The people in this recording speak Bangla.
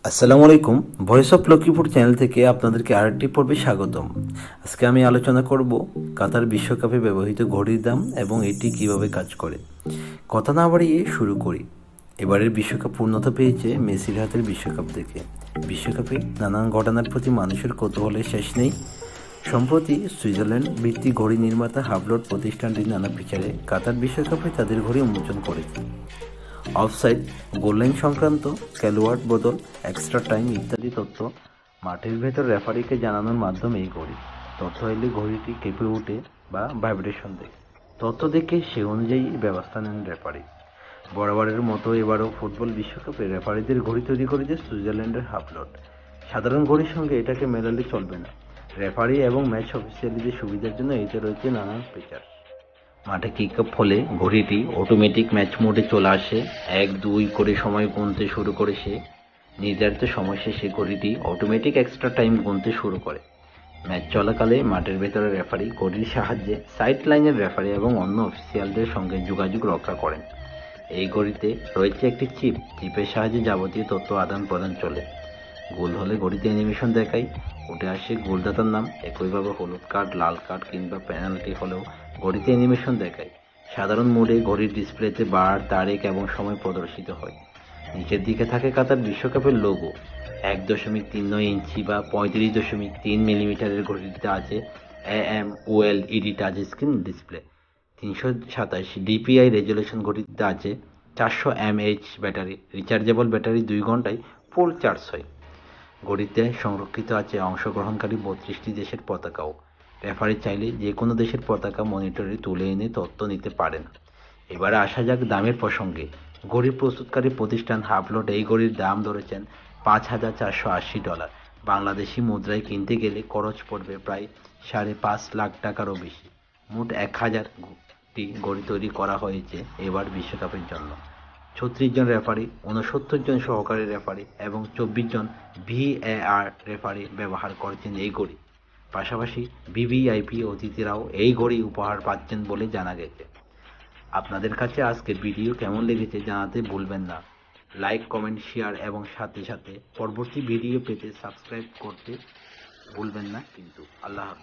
আসসালামু আলাইকুম। ভয়েস অফ লক্ষ্মীপুর চ্যানেল থেকে আপনাদেরকে আরেকটি পর্বে স্বাগতম। আজকে আমি আলোচনা করব কাতার বিশ্বকাপে ব্যবহৃত ঘড়ির দাম এবং এটি কিভাবে কাজ করে। কথা না বাড়িয়ে শুরু করি। এবারের বিশ্বকাপ পূর্ণতা পেয়েছে মেসির হাতের বিশ্বকাপ থেকে। বিশ্বকাপে নানান ঘটনার প্রতি মানুষের কৌতূহলের শেষ নেই। সম্প্রতি সুইজারল্যান্ড ভিত্তিক ঘড়ি নির্মাতা হাবলট প্রতিষ্ঠানটি নানা বিচারে কাতার বিশ্বকাপে তাদের ঘড়ি উন্মোচন করেছে। অফসাইড, গোললাইন সংক্রান্ত, খেলোয়াড় বদল, এক্সট্রা টাইম ইত্যাদি তথ্য মাঠের ভেতর রেফারিকে জানানোর মাধ্যমে এই ঘড়ি। তথ্য এলে ঘড়িটি কেঁপে ওঠে বা ভাইব্রেশন দেয়। তথ্য দেখে সে অনুযায়ী ব্যবস্থা নেন রেফারি। বরাবরের মতো এবারও ফুটবল বিশ্বকাপে রেফারিদের ঘড়ি তৈরি করেছে সুইজারল্যান্ডের হাফলট। সাধারণ ঘড়ির সঙ্গে এটাকে মেলালে চলবে না। রেফারি এবং ম্যাচ অফিসিয়ালিদের সুবিধার জন্য এতে রয়েছে নানান ফিচার। মাঠে কিক-অফ হলে ঘড়িটি অটোমেটিক ম্যাচ মোডে চলে আসে। ১-২ করে সময় গুনতে শুরু করে সে। নির্ধারিত সময় শেষে ঘড়িটি অটোমেটিক এক্সট্রা টাইম গুনতে শুরু করে। ম্যাচ চলাকালে মাঠের ভেতরে রেফারি ঘড়ির সাহায্যে সাইড লাইনের রেফারি এবং অন্য অফিসিয়ালদের সঙ্গে যোগাযোগ রক্ষা করেন। এই ঘড়িতে রয়েছে একটি চিপ। চিপের সাহায্যে যাবতীয় তথ্য আদান প্রদান চলে। গোল হলে ঘড়িতে অ্যানিমেশন দেখায়, উঠে আসে গোলদাতার নাম। একইভাবে হলুদ কার্ড, লাল কার্ড কিংবা পেনাল্টি হলেও ঘড়িতে অ্যানিমেশন দেখায়। সাধারণ মোডে ঘড়ির ডিসপ্লেতে বার, তারিখ এবং সময় প্রদর্শিত হয়। নিচের দিকে থাকে কাতার বিশ্বকাপের লোগো। ১.৩৯ ইঞ্চি বা ৩৫.৩ মিলিমিটারের ঘড়িটিতে আছে AMOLED touch screen display. ৩২৭ DPI resolution ঘড়িটিতে আছে ৪০০ mAh ব্যাটারি। রিচার্জেবল ব্যাটারি ২ ঘন্টায় ফুল চার্জ হয়। ঘড়িতে সংরক্ষিত আছে অংশগ্রহণকারী ৩২টি দেশের পতাকাও। রেফারি চাইলে যে কোনো দেশের পতাকা মনিটরে তুলে এনে তথ্য নিতে পারেন। এবারে আসা যাক দামের প্রসঙ্গে। ঘড়ি প্রস্তুতকারী প্রতিষ্ঠান হাবলট এই ঘড়ির দাম ধরেছেন $৫,৪৮০। বাংলাদেশি মুদ্রায় কিনতে গেলে খরচ পড়বে প্রায় $৫.৫ লাখ টাকারও বেশি। মোট ১,০০০টি ঘড়ি তৈরি করা হয়েছে এবার বিশ্বকাপের জন্য। ৩৬ জন রেফারি, ৬৯ জন সহকারী রেফারি এবং ২৪ জন VAR রেফারি ব্যবহার করছেন এই ঘড়ি। পাশাপাশি ভিভিআইপি অতিথিরাও এই ঘড়ি উপহার পাচ্ছেন বলে জানা গেছে। আপনাদের কাছে আজকের ভিডিও কেমন লেগেছে জানাতে ভুলবেন না। লাইক, কমেন্ট, শেয়ার এবং সাথে সাথে পরবর্তী ভিডিও পেতে সাবস্ক্রাইব করতে ভুলবেন না কিন্তু। আল্লাহ হাফেজ।